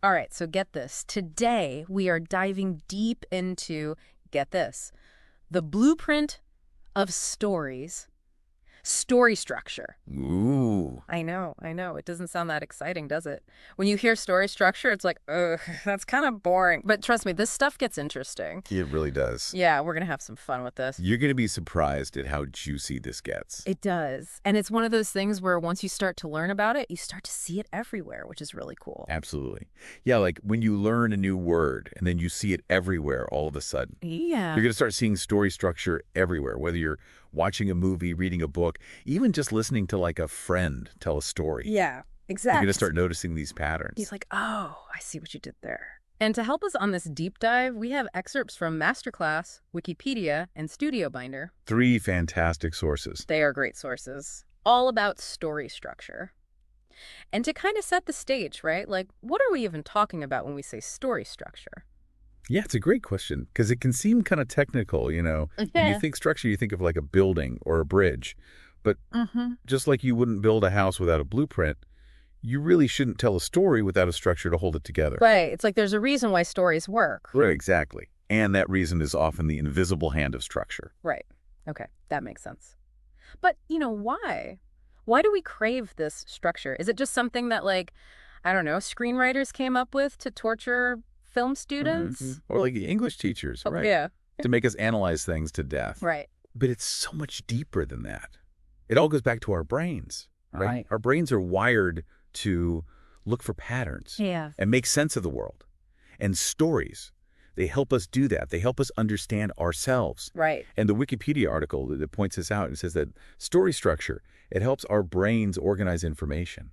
All right, so get this. Today, we are diving deep into, get this, the blueprint of stories, story structure. Ooh, I know, I know. It doesn't sound that exciting, does it? When you hear story structure, it's like, ugh, that's kind of boring. But trust me, this stuff gets interesting. it really does. Yeah, we're going to have some fun with this. You're going to be surprised at how juicy this gets. It does. And it's one of those things where once you start to learn about it, you start to see it everywhere, which is really cool. Absolutely. Yeah, like when you learn a new word and then you see it everywhere all of a sudden. Yeah. You're going to start seeing story structure everywhere, whether you're watching a movie, reading a book, even just listening to like a friend tell a story. Yeah, You're exactly. going to start noticing these patterns. He's like, oh, I see what you did there. And to help us on this deep dive, we have excerpts from Masterclass, Wikipedia, and Studio Binder. 3 fantastic sources. They are great sources, all about story structure. And to kind of set the stage, right? Like, what are we even talking about when we say story structure? Yeah, it's a great question because it can seem kind of technical, you know. When you think structure, you think of like a building or a bridge. But just like you wouldn't build a house without a blueprint, you really shouldn't tell a story without a structure to hold it together. Right. It's like there's a reason why stories work. Right, exactly. And that reason is often the invisible hand of structure. Right. Okay, that makes sense. But, why? Why do we crave this structure? Is it just something that, like, I don't know, screenwriters came up with to torture film students? Or like the English teachers, Oh, right? yeah. To make us analyze things to death. Right. But it's so much deeper than that. It all goes back to our brains, right? Right. Our brains are wired to look for patterns Yeah. and make sense of the world. And stories, they help us do that. They help us understand ourselves. Right. And the Wikipedia article that points this out and says that story structure, it helps our brains organize information.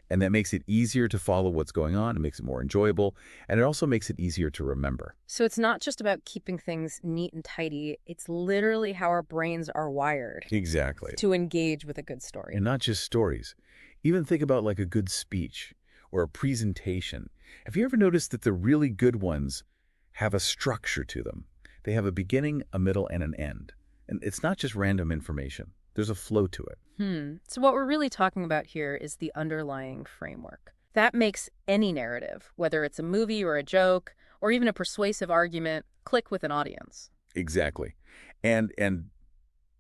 And that makes it easier to follow what's going on. It makes it more enjoyable. And it also makes it easier to remember. So it's not just about keeping things neat and tidy. It's literally how our brains are wired Exactly. to engage with a good story. And not just stories. Even think about like a good speech or a presentation. Have you ever noticed that the really good ones have a structure to them? They have a beginning, a middle, and an end. And it's not just random information. There's a flow to it. So what we're really talking about here is the underlying framework. That makes any narrative, whether it's a movie or a joke, or even a persuasive argument, click with an audience. Exactly. And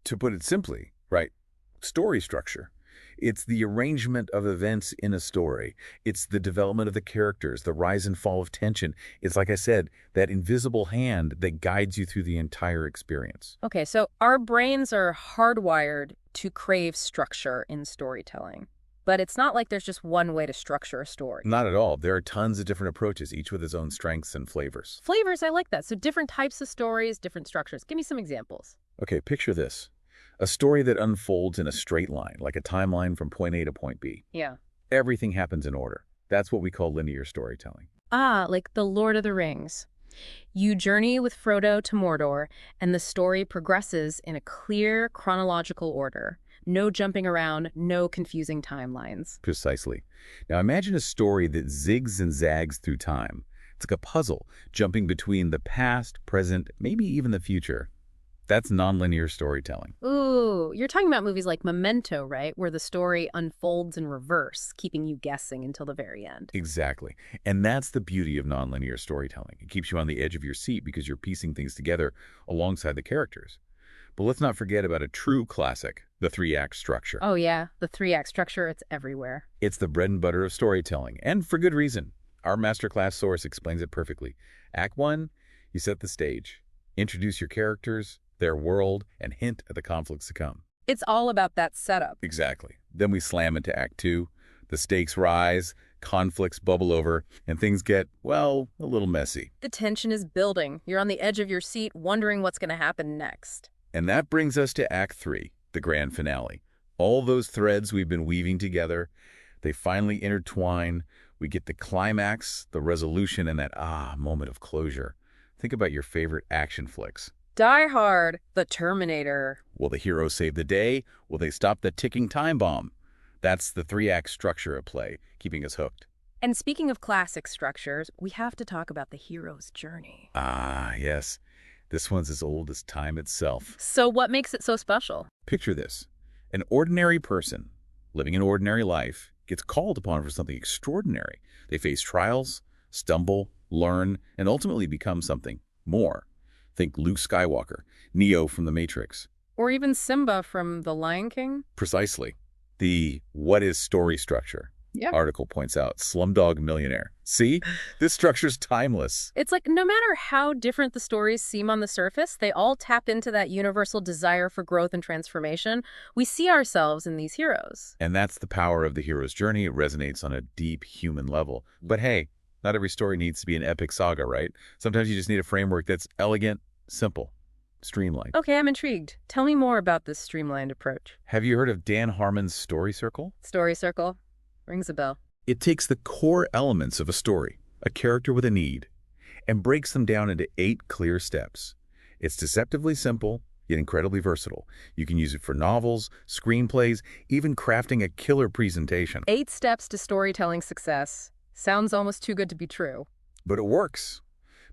to put it simply, right, story structure. It's the arrangement of events in a story. It's the development of the characters, the rise and fall of tension. It's, like I said, that invisible hand that guides you through the entire experience. Okay, so our brains are hardwired to crave structure in storytelling. But it's not like there's just one way to structure a story. Not at all. There are tons of different approaches, each with its own strengths and flavors. Flavors, I like that. So different types of stories, different structures. Give me some examples. Okay, picture this. A story that unfolds in a straight line, like a timeline from point A to point B. Yeah. Everything happens in order. That's what we call linear storytelling. Ah, like The Lord of the Rings. You journey with Frodo to Mordor, and the story progresses in a clear chronological order. No jumping around, no confusing timelines. Precisely. Now imagine a story that zigs and zags through time. It's like a puzzle, jumping between the past, present, maybe even the future. That's nonlinear storytelling. Ooh, you're talking about movies like Memento, right? Where the story unfolds in reverse, keeping you guessing until the very end. Exactly. And that's the beauty of nonlinear storytelling. It keeps you on the edge of your seat because you're piecing things together alongside the characters. But let's not forget about a true classic, the 3-act structure. Oh yeah, the 3-act structure, it's everywhere. It's the bread and butter of storytelling, and for good reason. Our masterclass source explains it perfectly. Act 1, you set the stage. Introduce your characters, their world, and hint at the conflicts to come. It's all about that setup. Exactly. Then we slam into Act 2. The stakes rise, conflicts bubble over, and things get, well, a little messy. The tension is building. You're on the edge of your seat, wondering what's going to happen next. And that brings us to Act 3, the grand finale. All those threads we've been weaving together, they finally intertwine. We get the climax, the resolution, and that moment of closure. Think about your favorite action flicks. Die Hard, The Terminator. Will the hero save the day? Will they stop the ticking time bomb? That's the 3-act structure at play, keeping us hooked. And speaking of classic structures, we have to talk about the hero's journey. Ah, yes. This one's as old as time itself. So what makes it so special? Picture this. An ordinary person, living an ordinary life, gets called upon for something extraordinary. They face trials, stumble, learn, and ultimately become something more. Think Luke Skywalker, Neo from The Matrix. Or even Simba from The Lion King? Precisely. The "What is story structure?" Yeah. article points out Slumdog Millionaire. See? This structure's timeless. It's like no matter how different the stories seem on the surface, they all tap into that universal desire for growth and transformation. We see ourselves in these heroes. And that's the power of the hero's journey. It resonates on a deep human level. But hey, not every story needs to be an epic saga, right? Sometimes you just need a framework that's elegant, simple, streamlined. Okay, I'm intrigued. Tell me more about this streamlined approach. Have you heard of Dan Harmon's story circle? Story circle? Rings a bell. It takes the core elements of a story, a character with a need, and breaks them down into 8 clear steps. It's deceptively simple, yet incredibly versatile. You can use it for novels, screenplays, even crafting a killer presentation. 8 steps to storytelling success. Sounds almost too good to be true. But it works,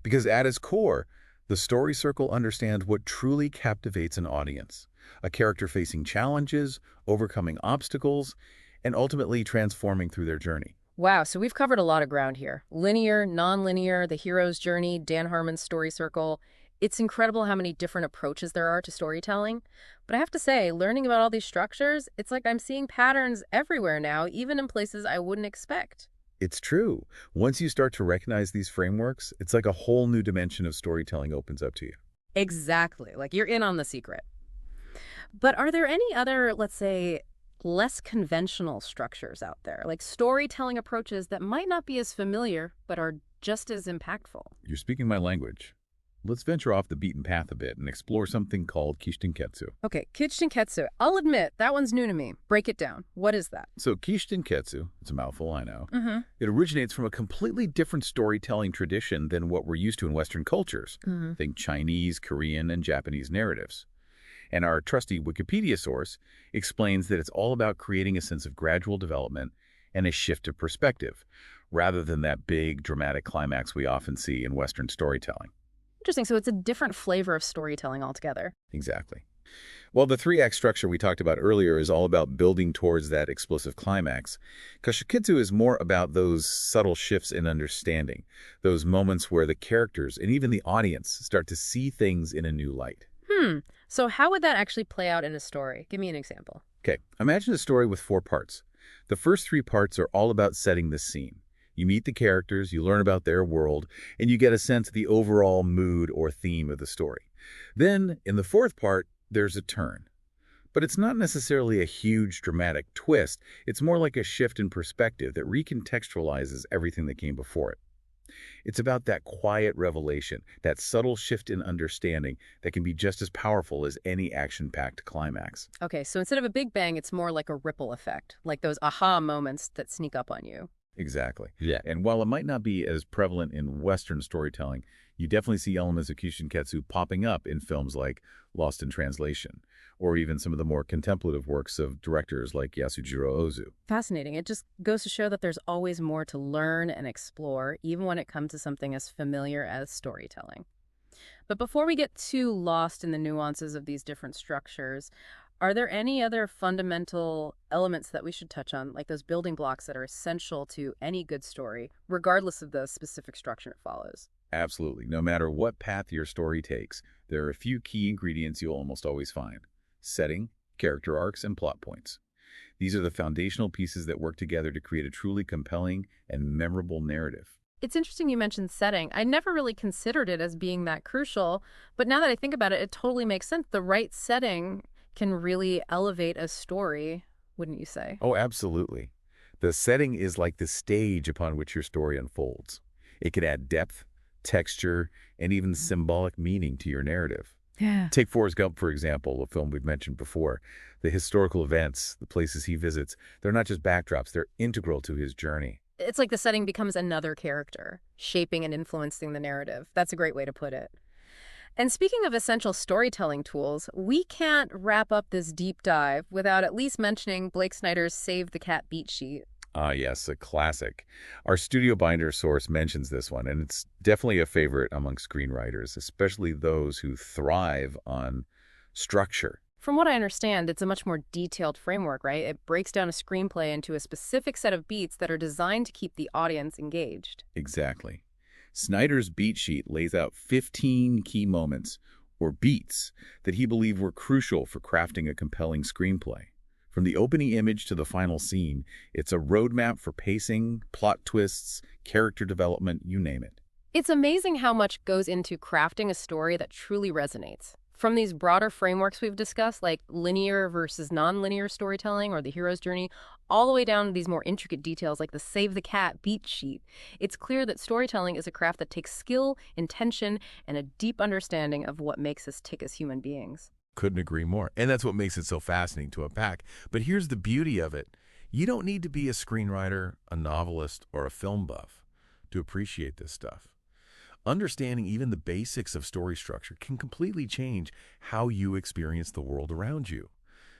because at its core, the story circle understands what truly captivates an audience. A character facing challenges, overcoming obstacles, and ultimately transforming through their journey. Wow, so we've covered a lot of ground here. Linear, non-linear, the hero's journey, Dan Harmon's story circle. It's incredible how many different approaches there are to storytelling. But I have to say, learning about all these structures, it's like I'm seeing patterns everywhere now, even in places I wouldn't expect. It's true. Once you start to recognize these frameworks, it's like a whole new dimension of storytelling opens up to you. Exactly. Like you're in on the secret. But are there any other, let's say, less conventional structures out there, like storytelling approaches that might not be as familiar, but are just as impactful? You're speaking my language. Let's venture off the beaten path a bit and explore something called Kishitenketsu. Okay, Kishitenketsu. I'll admit, that one's new to me. Break it down. What is that? So Kishitenketsu, it's a mouthful, I know. Mm-hmm. It originates from a completely different storytelling tradition than what we're used to in Western cultures. Mm-hmm. Think Chinese, Korean, and Japanese narratives. And our trusty Wikipedia source explains that it's all about creating a sense of gradual development and a shift of perspective, rather than that big, dramatic climax we often see in Western storytelling. Interesting. So it's a different flavor of storytelling altogether. Exactly. Well, the 3-act structure we talked about earlier is all about building towards that explosive climax. Kishikitsu is more about those subtle shifts in understanding, those moments where the characters and even the audience start to see things in a new light. So how would that actually play out in a story? Give me an example. Okay, imagine a story with 4 parts. The first 3 parts are all about setting the scene. You meet the characters, you learn about their world, and you get a sense of the overall mood or theme of the story. Then, in the 4th part, there's a turn. But it's not necessarily a huge dramatic twist. It's more like a shift in perspective that recontextualizes everything that came before it. It's about that quiet revelation, that subtle shift in understanding that can be just as powerful as any action-packed climax. Okay, so instead of a big bang, it's more like a ripple effect, like those aha moments that sneak up on you. Exactly. Yeah. And while it might not be as prevalent in Western storytelling, you definitely see elements of Kishinketsu popping up in films like Lost in Translation, or even some of the more contemplative works of directors like Yasujiro Ozu. Fascinating. It just goes to show that there's always more to learn and explore, even when it comes to something as familiar as storytelling. But before we get too lost in the nuances of these different structures, are there any other fundamental elements that we should touch on, like those building blocks that are essential to any good story, regardless of the specific structure it follows? Absolutely. No matter what path your story takes, there are a few key ingredients you'll almost always find: setting, character arcs, and plot points. These are the foundational pieces that work together to create a truly compelling and memorable narrative. It's interesting you mentioned setting. I never really considered it as being that crucial, but now that I think about it, it totally makes sense. The right setting can really elevate a story, wouldn't you say? Oh, absolutely. The setting is like the stage upon which your story unfolds. It can add depth, texture, and even symbolic meaning to your narrative. Yeah. Take Forrest Gump, for example, a film we've mentioned before. The historical events, the places he visits, they're not just backdrops, they're integral to his journey. It's like the setting becomes another character, shaping and influencing the narrative. That's a great way to put it. And speaking of essential storytelling tools, we can't wrap up this deep dive without at least mentioning Blake Snyder's Save the Cat beat sheet. Ah, yes, a classic. Our Studio Binder source mentions this one, and it's definitely a favorite among screenwriters, especially those who thrive on structure. From what I understand, it's a much more detailed framework, right? It breaks down a screenplay into a specific set of beats that are designed to keep the audience engaged. Exactly. Snyder's beat sheet lays out 15 key moments, or beats, that he believed were crucial for crafting a compelling screenplay. From the opening image to the final scene, it's a roadmap for pacing, plot twists, character development, you name it. It's amazing how much goes into crafting a story that truly resonates. From these broader frameworks we've discussed, like linear versus non-linear storytelling or the hero's journey, all the way down to these more intricate details like the Save the Cat beat sheet, it's clear that storytelling is a craft that takes skill, intention, and a deep understanding of what makes us tick as human beings. Couldn't agree more. And that's what makes it so fascinating to unpack. But here's the beauty of it. You don't need to be a screenwriter, a novelist, or a film buff to appreciate this stuff. Understanding even the basics of story structure can completely change how you experience the world around you.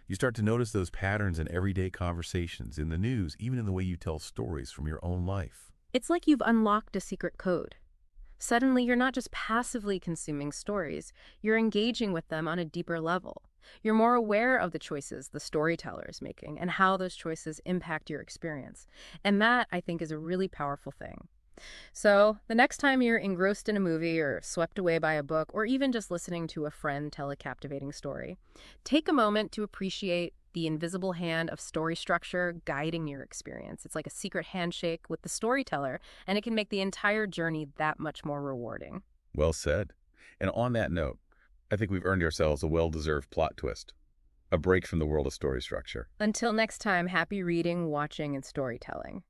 You start to notice those patterns in everyday conversations, in the news, even in the way you tell stories from your own life. It's like you've unlocked a secret code. Suddenly, you're not just passively consuming stories, you're engaging with them on a deeper level. You're more aware of the choices the storyteller is making and how those choices impact your experience. And that, I think, is a really powerful thing. So, the next time you're engrossed in a movie or swept away by a book or even just listening to a friend tell a captivating story, take a moment to appreciate the invisible hand of story structure guiding your experience. It's like a secret handshake with the storyteller, and it can make the entire journey that much more rewarding. Well said. And on that note, I think we've earned ourselves a well-deserved plot twist. A break from the world of story structure. Until next time, happy reading, watching, and storytelling.